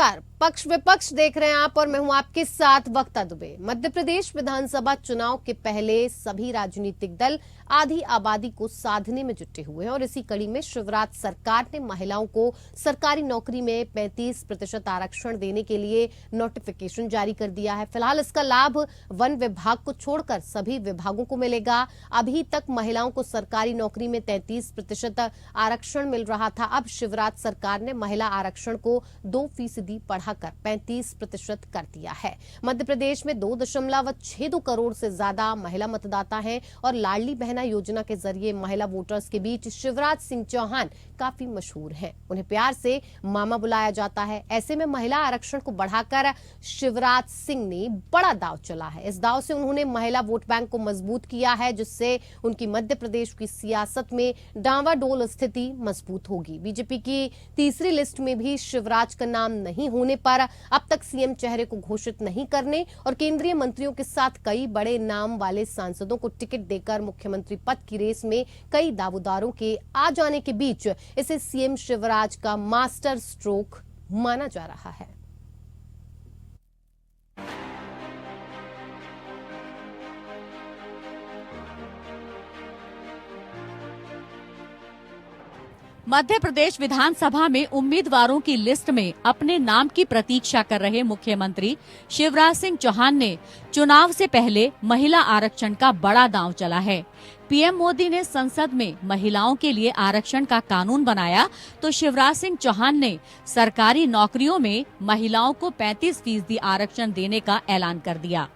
नमस्कार, पक्ष विपक्ष देख रहे हैं आप और मैं हूं आपके साथ वक्ता दुबे। मध्य प्रदेश विधानसभा चुनाव के पहले सभी राजनीतिक दल आधी आबादी को साधने में जुटे हुए हैं और इसी कड़ी में शिवराज सरकार ने महिलाओं को सरकारी नौकरी में 35% आरक्षण देने के लिए नोटिफिकेशन जारी कर दिया है। फिलहाल इसका लाभ वन विभाग को छोड़कर सभी विभागों को मिलेगा। अभी तक महिलाओं को सरकारी नौकरी में 33% आरक्षण मिल रहा था। अब शिवराज सरकार ने महिला आरक्षण को 2% बढ़ाकर 35% कर दिया है। मध्य प्रदेश में 2.62 करोड़ से ज्यादा महिला मतदाता हैं और लाडली बहना योजना के जरिए महिला वोटर्स के बीच शिवराज सिंह चौहान काफी मशहूर हैं। उन्हें प्यार से मामा बुलाया जाता है। ऐसे में महिला आरक्षण को बढ़ाकर शिवराज सिंह ने बड़ा दांव चला है। इस दांव से उन्होंने महिला वोट बैंक को मजबूत किया है, जिससे उनकी मध्य प्रदेश की सियासत में डांवाडोल स्थिति मजबूत होगी। बीजेपी की तीसरी लिस्ट में भी शिवराज का नाम नहीं होने पर अब तक सीएम चेहरे को घोषित नहीं करने और केंद्रीय मंत्रियों के साथ कई बड़े नाम वाले सांसदों को टिकट देकर मुख्यमंत्री पद की रेस में कई दावेदारों के आ जाने के बीच इसे सीएम शिवराज का मास्टर स्ट्रोक माना जा रहा है। मध्य प्रदेश विधानसभा में उम्मीदवारों की लिस्ट में अपने नाम की प्रतीक्षा कर रहे मुख्यमंत्री शिवराज सिंह चौहान ने चुनाव से पहले महिला आरक्षण का बड़ा दांव चला है। पीएम मोदी ने संसद में महिलाओं के लिए आरक्षण का कानून बनाया तो शिवराज सिंह चौहान ने सरकारी नौकरियों में महिलाओं को 35% आरक्षण देने का ऐलान कर दिया।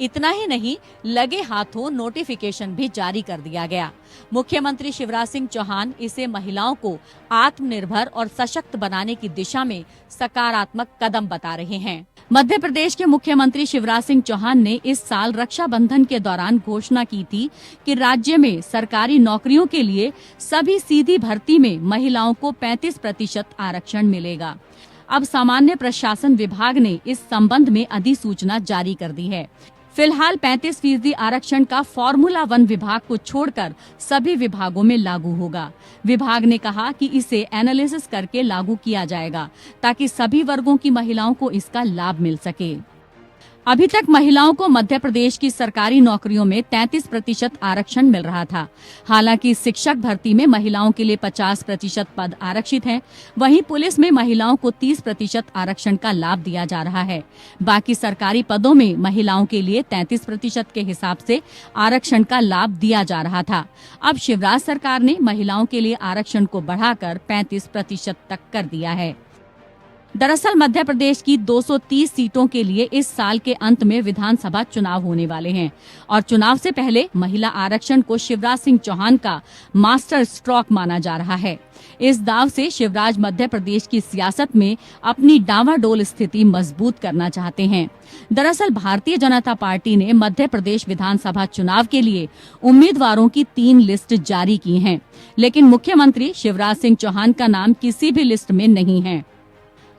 इतना ही नहीं, लगे हाथों नोटिफिकेशन भी जारी कर दिया गया। मुख्यमंत्री शिवराज सिंह चौहान इसे महिलाओं को आत्मनिर्भर और सशक्त बनाने की दिशा में सकारात्मक कदम बता रहे हैं। मध्य प्रदेश के मुख्यमंत्री शिवराज सिंह चौहान ने इस साल रक्षाबंधन के दौरान घोषणा की थी कि राज्य में सरकारी नौकरियों के लिए सभी सीधी भर्ती में महिलाओं को 35% आरक्षण मिलेगा। अब सामान्य प्रशासन विभाग ने इस संबंध में अधिसूचना जारी कर दी है। फिलहाल 35% आरक्षण का फॉर्मूला वन विभाग को छोड़कर सभी विभागों में लागू होगा। विभाग ने कहा कि इसे एनालिसिस करके लागू किया जाएगा ताकि सभी वर्गों की महिलाओं को इसका लाभ मिल सके। अभी तक महिलाओं को मध्य प्रदेश की सरकारी नौकरियों में 33% आरक्षण मिल रहा था। हालांकि शिक्षक भर्ती में महिलाओं के लिए 50% पद आरक्षित हैं। वहीं पुलिस में महिलाओं को 30% आरक्षण का लाभ दिया जा रहा है। बाकी सरकारी पदों में महिलाओं के लिए 33% के हिसाब से आरक्षण का लाभ दिया जा रहा था। अब शिवराज सरकार ने महिलाओं के लिए आरक्षण को बढ़ाकर 35% तक कर दिया है। दरअसल मध्य प्रदेश की 230 सीटों के लिए इस साल के अंत में विधानसभा चुनाव होने वाले हैं और चुनाव से पहले महिला आरक्षण को शिवराज सिंह चौहान का मास्टर स्ट्रोक माना जा रहा है। इस दाव से शिवराज मध्य प्रदेश की सियासत में अपनी डांवाडोल स्थिति मजबूत करना चाहते हैं। दरअसल भारतीय जनता पार्टी ने मध्य प्रदेश विधानसभा चुनाव के लिए उम्मीदवारों की 3 लिस्ट जारी की हैं, लेकिन मुख्यमंत्री शिवराज सिंह चौहान का नाम किसी भी लिस्ट में नहीं है।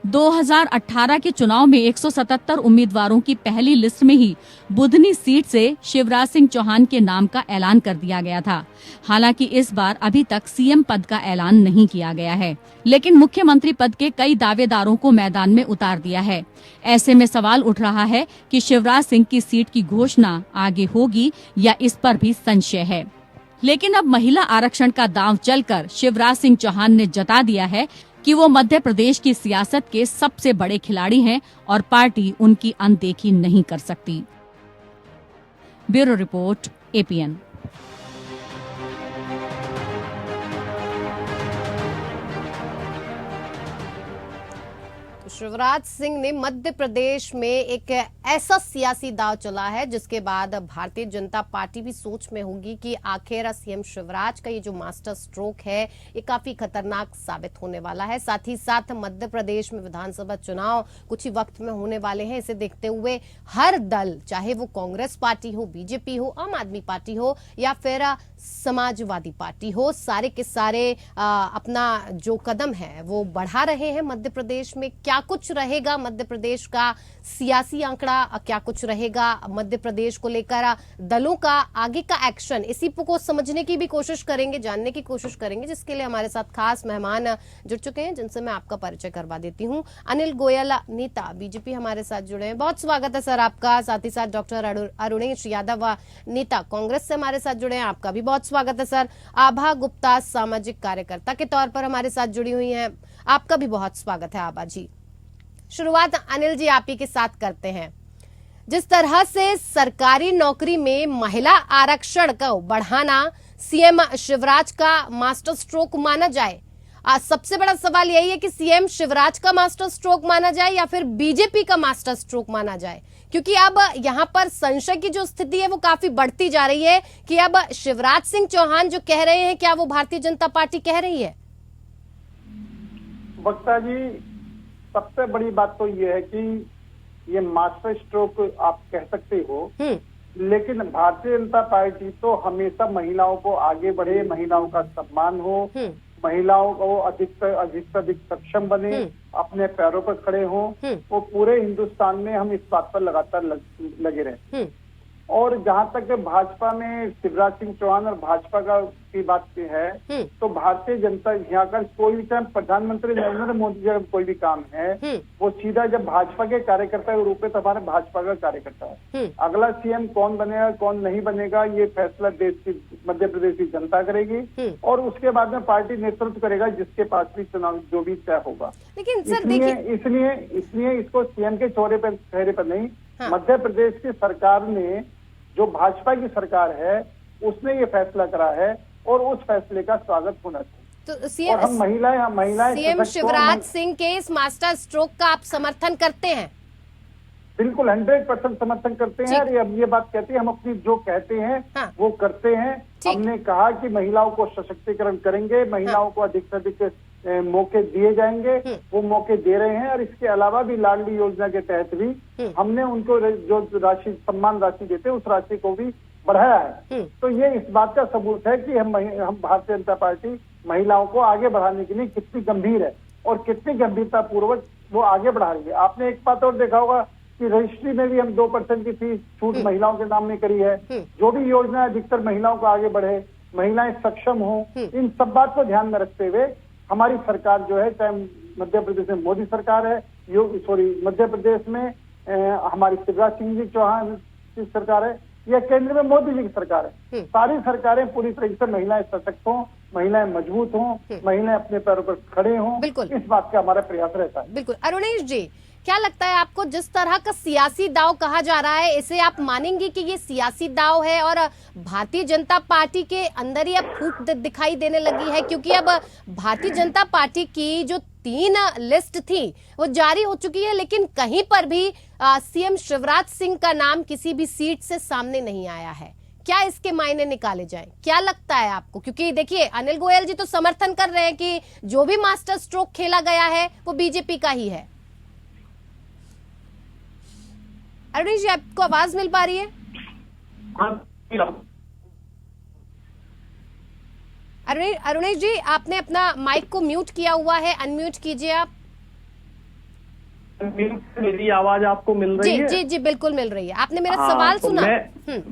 2018 के चुनाव में 177 उम्मीदवारों की पहली लिस्ट में ही बुधनी सीट से शिवराज सिंह चौहान के नाम का ऐलान कर दिया गया था। हालांकि इस बार अभी तक सीएम पद का ऐलान नहीं किया गया है, लेकिन मुख्यमंत्री पद के कई दावेदारों को मैदान में उतार दिया है। ऐसे में सवाल उठ रहा है कि शिवराज सिंह की सीट की घोषणा आगे होगी या इस पर भी संशय है। लेकिन अब महिला आरक्षण का दांव चलकर शिवराज सिंह चौहान ने जता दिया है कि वो मध्य प्रदेश की सियासत के सबसे बड़े खिलाड़ी हैं और पार्टी उनकी अनदेखी नहीं कर सकती। Bureau report, APN. Shivraj Singh ने मध्य प्रदेश में एक ऐसा सियासी दांव चला है जिसके बाद भारतीय जनता पार्टी भी सोच में होगी कि आखिर सीएम शिवराज का ये जो मास्टर स्ट्रोक है ये काफी खतरनाक साबित होने वाला है। साथ ही साथ मध्य प्रदेश में विधानसभा चुनाव कुछ ही वक्त में होने वाले हैं। इसे देखते हुए हर दल, चाहे वो कांग्रेस पार्टी हो, बीजेपी हो, आम आदमी पार्टी हो या फिर समाजवादी पार्टी हो, सारे के सारे अपना जो कदम है वो बढ़ा रहे हैं। मध्य प्रदेश में क्या कुछ रहेगा मध्य प्रदेश का सियासी आंकड़ा, क्या कुछ रहेगा मध्य प्रदेश को लेकर दलों का आगे का एक्शन, इसी को समझने की भी कोशिश करेंगे, जानने की कोशिश करेंगे, जिसके लिए हमारे साथ खास मेहमान जुड़ चुके हैं, जिनसे मैं आपका परिचय करवा देती हूं। अनिल गोयल, नेता बीजेपी, हमारे साथ जुड़े हैं। बहुत स्वागत है सर आपका। साथ ही साथ डॉक्टर अरुणेश यादव, नेता कांग्रेस से हमारे साथ जुड़े हैं, आपका भी बहुत स्वागत है सर। आभा गुप्ता, सामाजिक कार्यकर्ता के तौर पर हमारे साथ जुड़ी हुई हैं, आपका भी बहुत स्वागत है आभा जी। शुरुआत अनिल जी आप ही के साथ करते हैं। जिस तरह से सरकारी नौकरी में महिला आरक्षण को बढ़ाना सीएम शिवराज का मास्टर स्ट्रोक माना जाए, सबसे बड़ा सवाल यही है कि सीएम शिवराज का मास्टर स्ट्रोक माना जाए या फिर बीजेपी का मास्टर स्ट्रोक माना जाए, क्योंकि अब यहां पर संशय की जो स्थिति है वो काफी बढ़ती जा रही है कि अब शिवराज सिंह चौहान जो कह रहे हैं, क्या वो भारतीय जनता पार्टी कह रही है? वक्ता जी, सबसे बड़ी बात तो ये है कि ये मास्टर स्ट्रोक आप कह सकते हो, लेकिन भारतीय जनता पार्टी तो हमेशा महिलाओं को आगे बढ़े, महिलाओं का सम्मान हो, महिलाओं को अधिक से अधिक सक्षम बने, अपने पैरों पर खड़े हों, वो पूरे हिंदुस्तान में हम इस बात पर लगातार लगे रहे। और जहां तक भाजपा में शिवराज सिंह चौहान और भाजपा की बात है, तो भारतीय जनता यहाँ का कोई भी, चाहे प्रधानमंत्री नरेंद्र मोदी जब कोई भी काम है, वो सीधा जब भाजपा के कार्यकर्ता के रूप में, तो हमारे भाजपा का कार्यकर्ता है। अगला सीएम कौन बनेगा कौन नहीं बनेगा, ये फैसला देश की, मध्य प्रदेश की जनता करेगी, और उसके बाद में पार्टी नेतृत्व करेगा, जिसके पास भी चुनाव जो भी तय होगा। लेकिन सर इसलिए इसको सीएम के चेहरे पर नहीं, मध्य प्रदेश की सरकार ने, जो भाजपा की सरकार है, उसने ये फैसला करा है और उस फैसले का स्वागत होना चाहिए। तो सीएम, और हम महिलाएं सीएम शिवराज सिंह के इस मास्टर स्ट्रोक का आप समर्थन करते हैं? बिल्कुल 100% समर्थन करते हैं। और अब ये बात कहते हैं, हम अपनी जो कहते हैं वो करते हैं। हमने कहा कि महिलाओं को सशक्तिकरण करेंगे, महिलाओं को अधिक से अधिक मौके दिए जाएंगे, वो मौके दे रहे हैं। और इसके अलावा भी लाडली योजना के तहत भी हमने उनको जो राशि, सम्मान राशि देते हैं, उस राशि को भी बढ़ाया है। तो ये इस बात का सबूत है कि हम भारतीय जनता पार्टी महिलाओं को आगे बढ़ाने के लिए कितनी गंभीर है और कितनी गंभीरता पूर्वक वो आगे बढ़ा रही है। आपने एक बात और देखा होगा कि रजिस्ट्री में भी हम 2% की फीस छूट महिलाओं के नाम में करी है। जो भी योजना अधिकतर महिलाओं को आगे बढ़े, महिलाएं सक्षम हो, इन सब बात को ध्यान में रखते हुए हमारी सरकार जो है, चाहे मध्य प्रदेश में मोदी सरकार है, मध्य प्रदेश में हमारी शिवराज सिंह जी चौहान की सरकार है, या केंद्र में मोदी जी की सरकार है, सारी सरकारें पूरी तरीके से महिलाएं सशक्त हों, महिलाएं मजबूत हों, महिलाएं अपने पैरों पर खड़े हों, इस बात का हमारा प्रयास रहता है। बिल्कुल। अरुणेश जी, क्या लगता है आपको, जिस तरह का सियासी दांव कहा जा रहा है, इसे आप मानेंगे कि ये सियासी दांव है और भारतीय जनता पार्टी के अंदर ही अब फूट दिखाई देने लगी है? क्योंकि अब भारतीय जनता पार्टी की जो 3 लिस्ट थी वो जारी हो चुकी है, लेकिन कहीं पर भी सीएम शिवराज सिंह का नाम किसी भी सीट से सामने नहीं आया है। क्या इसके मायने निकाले जाएं? क्या लगता है आपको? क्योंकि देखिए, अनिल गोयल जी तो समर्थन कर रहे हैं कि जो भी मास्टर स्ट्रोक खेला गया है वो बीजेपी का ही है। अरुणेश जी, आपको आवाज मिल पा रही है? अरुणेश जी, आपने अपना माइक को म्यूट किया हुआ है, अनम्यूट कीजिए आप। मेरी आवाज आपको मिल रही है? जी, बिल्कुल मिल रही है। आपने मेरा सवाल सुना?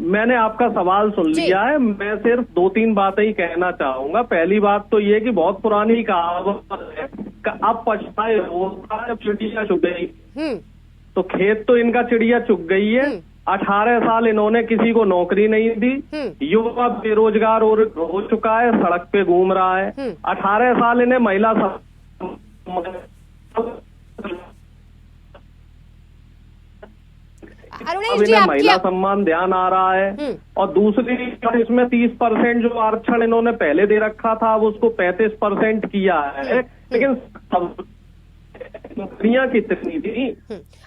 मैंने आपका सवाल सुन लिया है। मैं सिर्फ 2-3 बातें ही कहना चाहूंगा। पहली बात तो ये कि बहुत पुरानी कहावत है, अब पछताए होता है जब चिड़िया चुग गई। तो खेत तो इनका चिड़िया चुग गई है। 18 साल इन्होंने किसी को नौकरी नहीं दी, युवा बेरोजगार हो चुका है, सड़क पे घूम रहा है। 18 साल इन्हें महिला महिला सम्मान ध्यान आ रहा है। और दूसरी, इसमें 30% जो आरक्षण इन्होंने पहले दे रखा था, अब उसको 35% किया है। लेकिन नौकरियां कितनी थी?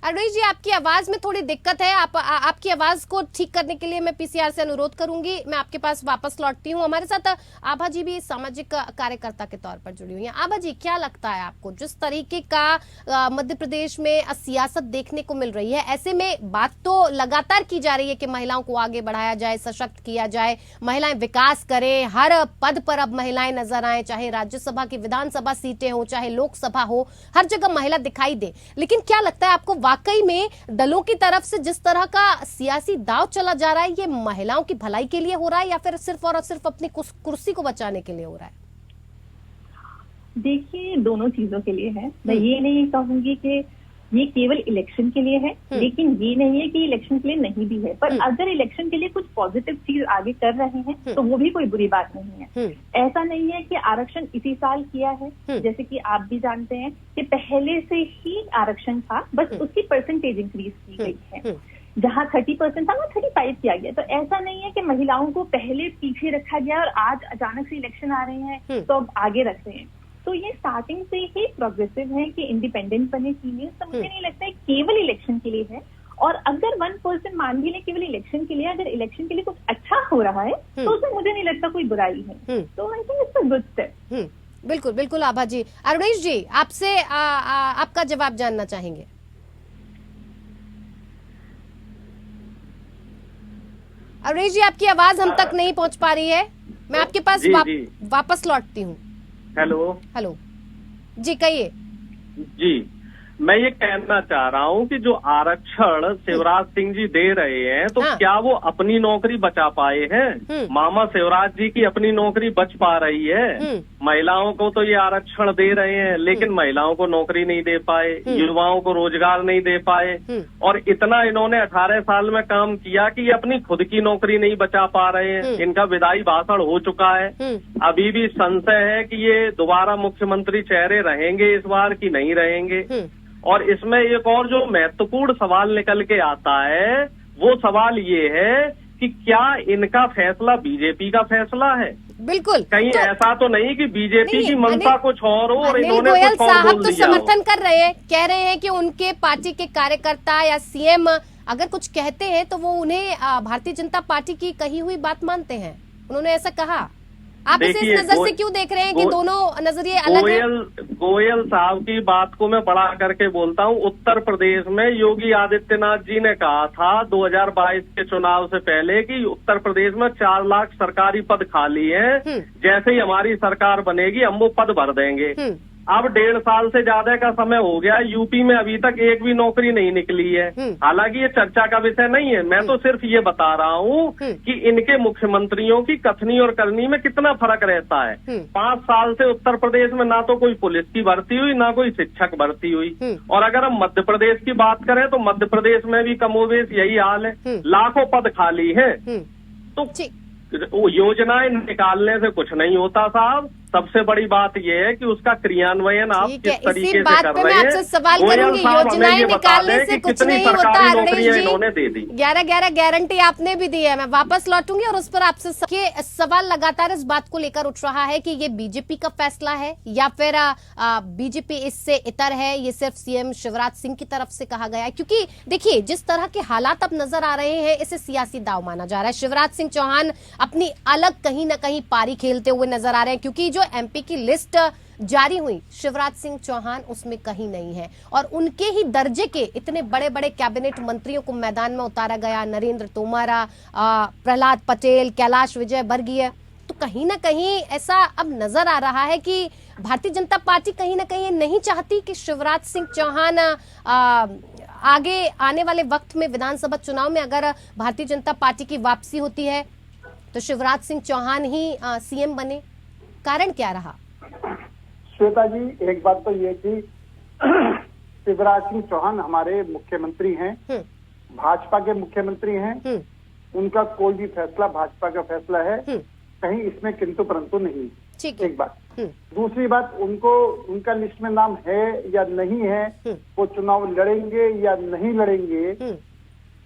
अरुणेश जी, आपकी आवाज में थोड़ी दिक्कत है। आपकी आवाज को ठीक करने के लिए मैं पीसीआर से अनुरोध करूंगी। मैं आपके पास वापस लौटती हूँ। हमारे साथ आभा जी भी सामाजिक कार्यकर्ता के तौर पर जुड़ी हुई हैं। आभा जी, क्या लगता है आपको, जिस तरीके का मध्य प्रदेश में सियासत देखने को मिल रही है, ऐसे में बात तो लगातार की जा रही है कि महिलाओं को आगे बढ़ाया जाए, सशक्त किया जाए, महिलाएं विकास करें, हर पद पर अब महिलाएं नजर आए, चाहे राज्यसभा की विधानसभा सीटें हो, चाहे लोकसभा हो, हर जगह महिला दिखाई दे। लेकिन क्या लगता है आपको, वाकई में दलों की तरफ से जिस तरह का सियासी दांव चला जा रहा है, ये महिलाओं की भलाई के लिए हो रहा है या फिर सिर्फ और सिर्फ अपनी कुर्सी को बचाने के लिए हो रहा है? देखिए, दोनों चीजों के लिए है। मैं ये नहीं कहूंगी कि ये केवल इलेक्शन के लिए है, लेकिन ये नहीं है कि इलेक्शन के लिए नहीं भी है। पर अगर इलेक्शन के लिए कुछ पॉजिटिव चीज आगे कर रहे हैं तो वो भी कोई बुरी बात नहीं है। ऐसा नहीं है कि आरक्षण इसी साल किया है, जैसे कि आप भी जानते हैं कि पहले से ही आरक्षण था, बस उसकी परसेंटेज इंक्रीज की गई है। जहाँ 30% था वहाँ 35 किया गया। तो ऐसा नहीं है कि महिलाओं को पहले पीछे रखा गया और आज अचानक से इलेक्शन आ रहे हैं तो अब आगे रख रहे हैं। तो ये स्टार्टिंग से ही प्रोग्रेसिव है कि इंडिपेंडेंट बने फीमेल। तो मुझे नहीं लगता है केवल इलेक्शन के लिए है। और अगर 1% मान भी ले केवल इलेक्शन के लिए, अगर इलेक्शन के लिए कुछ अच्छा हो रहा है तो उसमें मुझे नहीं लगता कोई बुराई है। तो I think it's a good step. बिल्कुल बिल्कुल। आभा जी, अरुणेश जी, आपसे आपका जवाब जानना चाहेंगे। अरुणेश जी, आपकी आवाज हम तक नहीं पहुंच पा रही है। मैं आपके पास वापस लौटती हूँ। हेलो जी, कहिए। जी, मैं ये कहना चाह रहा हूँ कि जो आरक्षण शिवराज सिंह जी दे रहे हैं तो क्या वो अपनी नौकरी बचा पाए हैं? मामा शिवराज जी की अपनी नौकरी बच पा रही है? महिलाओं को तो ये आरक्षण दे रहे हैं, लेकिन महिलाओं को नौकरी नहीं दे पाए, युवाओं को रोजगार नहीं दे पाए। और इतना इन्होंने 18 साल में काम किया कि ये अपनी खुद की नौकरी नहीं बचा पा रहे हैं। इनका विदाई भाषण हो चुका है। अभी भी संशय है कि ये दोबारा मुख्यमंत्री चेहरे रहेंगे इस बार की नहीं रहेंगे। और इसमें एक और जो महत्वपूर्ण सवाल निकल के आता है, वो सवाल ये है कि क्या इनका फैसला बीजेपी का फैसला है? बिल्कुल। कहीं ऐसा तो नहीं कि बीजेपी की मंशा कुछ और हो और इन्होंने गोयल कुछ और साहब बोल तो दिया समर्थन कर रहे हैं, कह रहे हैं कि उनके पार्टी के कार्यकर्ता या सीएम अगर कुछ कहते हैं तो वो उन्हें भारतीय जनता पार्टी की कही हुई बात मानते हैं। उन्होंने ऐसा कहा। आप इसे इस नजर से क्यों देख रहे हैं कि दोनों नजरिए अलग हैं? गोयल साहब की बात को मैं बढ़ा करके बोलता हूँ। उत्तर प्रदेश में योगी आदित्यनाथ जी ने कहा था 2022 के चुनाव से पहले कि उत्तर प्रदेश में 4 लाख सरकारी पद खाली हैं। जैसे ही हमारी सरकार बनेगी हम वो पद भर देंगे। अब 1.5 साल से ज्यादा का समय हो गया, यूपी में अभी तक एक भी नौकरी नहीं निकली है। हालांकि ये चर्चा का विषय नहीं है, मैं तो सिर्फ ये बता रहा हूँ कि इनके मुख्यमंत्रियों की कथनी और करनी में कितना फर्क रहता है। 5 साल से उत्तर प्रदेश में ना तो कोई पुलिस की भर्ती हुई, ना कोई शिक्षक भर्ती हुई। और अगर हम मध्य प्रदेश की बात करें तो मध्य प्रदेश में भी कमोबेश यही हाल है, लाखों पद खाली है। तो योजनाएं निकालने से कुछ नहीं होता साहब। सबसे बड़ी बात यह है कि उसका क्रियान्वयन आप किस तरीके से कर रहे हैं। आपसे सवाल करूंगी, योजनाएं निकालने से कुछ नहीं होता। अरुणेश जी, इन्होंने दे दी 11 गारंटी आपने भी दी है। मैं वापस लौटूंगी और उस पर आपसे सवाल लगातार इस बात को लेकर उठ रहा है कि ये बीजेपी का फैसला है या फिर बीजेपी इससे इतर है, ये सिर्फ सीएम शिवराज सिंह की तरफ से कहा गया है। क्योंकि देखिए, जिस तरह के हालात अब नजर आ रहे हैं, इसे सियासी दांव माना जा रहा है। शिवराज सिंह चौहान अपनी अलग कहीं ना कहीं पारी खेलते हुए नजर आ रहे हैं, क्योंकि जो एमपी की लिस्ट जारी हुई, शिवराज सिंह चौहान उसमें कहीं नहीं है। और उनके ही दर्जे के इतने बड़े बड़े कैबिनेट मंत्रियों को मैदान में उतारा गया, नरेंद्र तोमर, प्रहलाद पटेल, कैलाश विजयवर्गीय। तो कहीं ना कहीं ऐसा अब नजर आ रहा है कि भारतीय जनता पार्टी कहीं ना कहीं नहीं चाहती कि शिवराज सिंह चौहान आगे आने वाले वक्त में विधानसभा चुनाव में अगर भारतीय जनता पार्टी की वापसी होती है तो शिवराज सिंह चौहान ही सीएम बने। कारण क्या रहा? श्वेता जी, एक बात तो ये कि शिवराज सिंह चौहान हमारे मुख्यमंत्री हैं, भाजपा के मुख्यमंत्री हैं। उनका कोई भी फैसला भाजपा का फैसला है, कहीं इसमें किंतु परंतु नहीं। एक बात। दूसरी बात, उनका लिस्ट में नाम है या नहीं है, वो चुनाव लड़ेंगे या नहीं लड़ेंगे,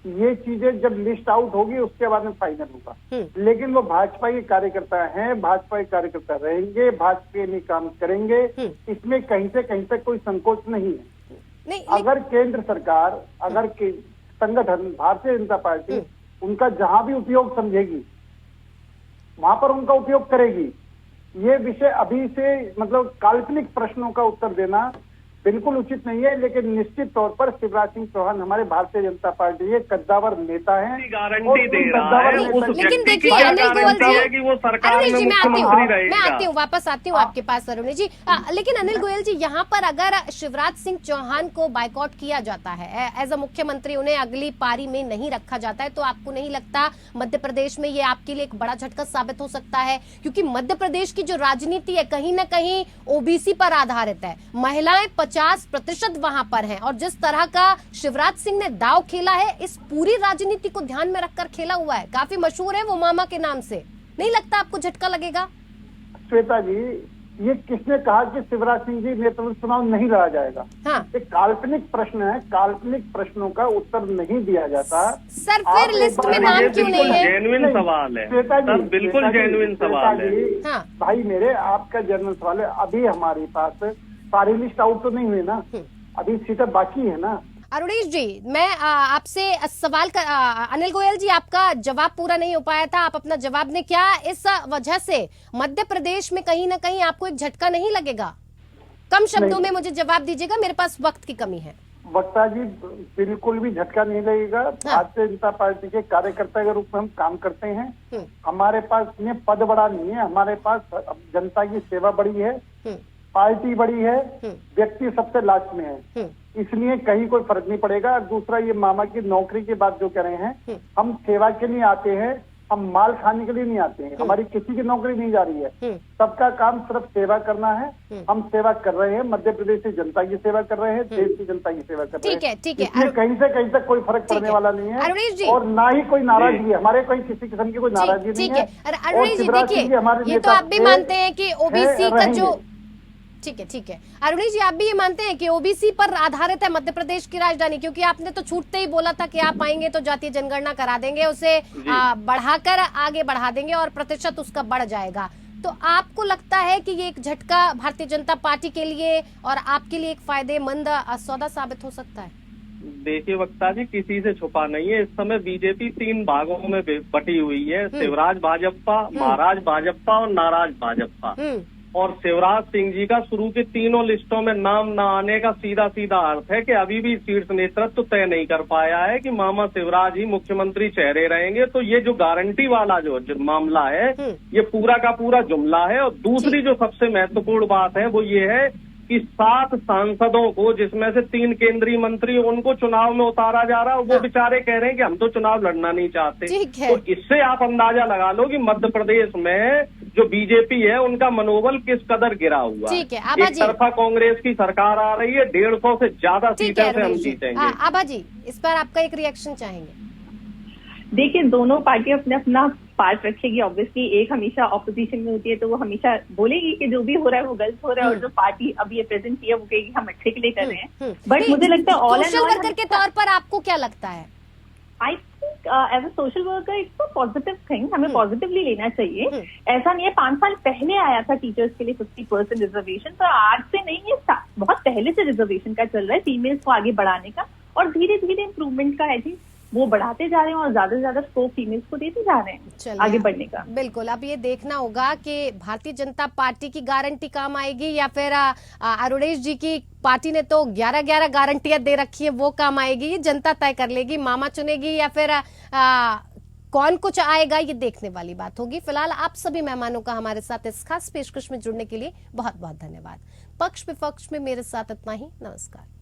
ये चीजें जब लिस्ट आउट होगी उसके बाद में फाइनल होगा। लेकिन वो भाजपा के कार्यकर्ता हैं, भाजपा के कार्यकर्ता रहेंगे, भाजपा में काम करेंगे। इसमें कहीं से कहीं तक कोई संकोच नहीं है। अगर केंद्र सरकार, अगर संगठन भारतीय जनता पार्टी उनका जहां भी उपयोग समझेगी वहां पर उनका उपयोग करेगी। ये विषय अभी से मतलब काल्पनिक प्रश्नों का उत्तर देना बिल्कुल उचित नहीं है, लेकिन निश्चित तौर पर शिवराज सिंह चौहान हमारे भारतीय जनता पार्टी के कद्दावर नेता हैं। गारंटी दे रहा है लेकिन देखिए अनिल गोयल जी, कि वो सरकार में मैं मुख्यमंत्री आती हूँ वापस आती हूँ आपके पास अरुण जी। लेकिन अनिल गोयल जी, यहाँ पर अगर शिवराज सिंह चौहान को बायकॉट किया जाता है एज अ मुख्यमंत्री, उन्हें अगली पारी में नहीं रखा जाता है, तो आपको नहीं लगता मध्य प्रदेश में ये आपके लिए एक बड़ा झटका साबित हो सकता है? क्योंकि मध्य प्रदेश की जो राजनीति है कहीं ना कहीं ओबीसी पर आधारित है, महिलाएं 50% वहां पर हैं, और जिस तरह का शिवराज सिंह ने दांव खेला है इस पूरी राजनीति को ध्यान में रखकर खेला हुआ है, काफी मशहूर है वो मामा के नाम से, नहीं लगता आपको झटका लगेगा? श्वेता जी, ये किसने कहा कि शिवराज सिंह जी नेतृत्व चुनाव नहीं लड़ा जाएगा? हाँ। एक काल्पनिक प्रश्न है, काल्पनिक प्रश्नों का उत्तर नहीं दिया जाता। सर फिर लिस्ट में नाम क्यों नहीं है? जेन्युइन सवाल है श्वेता जी, बिल्कुल जेन्युइन सवाल है। हाँ। भाई मेरे, आपका जेन्युइन सवाल है। अभी हमारे पास सारी लिस्ट आउट तो नहीं हुई ना, अभी सीटें बाकी है ना। अरुणेश जी, मैं आपसे सवाल का अनिल गोयल जी आपका जवाब पूरा नहीं हो पाया था, आप अपना जवाब ने क्या इस वजह से मध्य प्रदेश में कहीं ना कहीं आपको एक झटका नहीं लगेगा? कम शब्दों में मुझे जवाब दीजिएगा, मेरे पास वक्त की कमी है। वक्ता जी, बिल्कुल भी झटका नहीं लगेगा। भारतीय जनता पार्टी के कार्यकर्ता के रूप में हम काम करते हैं। हमारे पास ये पद बड़ा नहीं है, हमारे पास जनता की सेवा बड़ी है, पार्टी बड़ी है, व्यक्ति सबसे लास्ट में है, इसलिए कहीं कोई फर्क नहीं पड़ेगा। दूसरा, ये मामा की नौकरी की बात जो कह रहे हैं, हम सेवा के लिए आते हैं, हम माल खाने के लिए नहीं आते हैं, हमारी किसी की नौकरी नहीं जा रही है, सबका काम सिर्फ सेवा करना है। हम सेवा कर रहे हैं, मध्य प्रदेश की जनता की सेवा कर रहे हैं, देश की जनता की सेवा कर रहे हैं। ठीक है, इसलिए कहीं से कहीं तक कोई फर्क पड़ने वाला नहीं है, और ना ही कोई नाराजगी है, हमारे कोई किसी किस्म की कोई नाराजगी नहीं है। अरुणेश जी देखिए, ये तो आप भी मानते हैं कि ओबीसी का जो, ठीक है अरुणेश जी, आप भी ये मानते हैं कि ओबीसी पर आधारित है मध्य प्रदेश की राजधानी? क्योंकि आपने तो छूटते ही बोला था कि आप आएंगे तो जातीय जनगणना करा देंगे, उसे बढ़ाकर आगे बढ़ा देंगे और प्रतिशत उसका बढ़ जाएगा। तो आपको लगता है कि ये एक झटका भारतीय जनता पार्टी के लिए और आपके लिए एक फायदेमंद सौदा साबित हो सकता है? देखिए वक्ता जी, किसी से छुपा नहीं है, इस समय बीजेपी 3 भागों में बटी हुई है, शिवराज भाजपा, महाराज भाजपा और नाराज भाजपा। और शिवराज सिंह जी का शुरू के तीनों लिस्टों में नाम न आने का सीधा सीधा अर्थ है कि अभी भी शीर्ष नेतृत्व तय नहीं कर पाया है कि मामा शिवराज ही मुख्यमंत्री चेहरे रहेंगे। तो ये जो गारंटी वाला जो मामला है, ये पूरा का पूरा जुमला है। और दूसरी जो सबसे महत्वपूर्ण बात है वो ये है कि 7 सांसदों को, जिसमें से 3 केंद्रीय मंत्री, उनको चुनाव में उतारा जा रहा है। वो बेचारे कह रहे हैं कि हम तो चुनाव लड़ना नहीं चाहते। तो इससे आप अंदाजा लगा लो कि मध्य प्रदेश में जो बीजेपी है उनका मनोबल किस कदर गिरा हुआ है। एक तरफा कांग्रेस की सरकार आ रही है, 150 से ज्यादा सीटें से हम जीतेंगे। आभा जी, इस पर आपका एक रिएक्शन चाहेंगे? देखिए, दोनों पार्टी अपने अपना पार्ट रखेगी। ऑब्वियसली एक हमेशा ऑपोजिशन में होती है तो वो हमेशा बोलेगी कि जो भी हो रहा है वो गलत हो रहा है, और जो पार्टी अभी ये प्रेजेंट किया वो कहेगी हम अच्छे के लिए कर रहे हैं। बट मुझे लगता है all and all social worker के तौर पर आपको क्या लगता है? I think as a social worker it's a positive thing, हमें पॉजिटिवली लेना चाहिए। ऐसा नहीं है, 5 साल पहले आया था टीचर्स के लिए 50% रिजर्वेशन, तो आज से नहीं है, बहुत पहले से रिजर्वेशन का चल रहा है फीमेल्स को आगे बढ़ाने का, और धीरे धीरे इम्प्रूवमेंट का आई थिंक वो बढ़ाते जा रहे हैं और ज्यादा से ज्यादा स्कोप फीमेल्स को देते जा रहे हैं आगे बढ़ने का। बिल्कुल, अब ये देखना होगा कि भारतीय जनता पार्टी की गारंटी काम आएगी या फिर अरुणेश जी की पार्टी ने तो 11 गारंटियां दे रखी है, वो काम आएगी। ये जनता तय कर लेगी, मामा चुनेगी या फिर कौन कुछ आएगा, ये देखने वाली बात होगी। फिलहाल आप सभी मेहमानों का हमारे साथ इस खास पेशकश में जुड़ने के लिए बहुत बहुत धन्यवाद। पक्ष विपक्ष में मेरे साथ इतना ही। नमस्कार।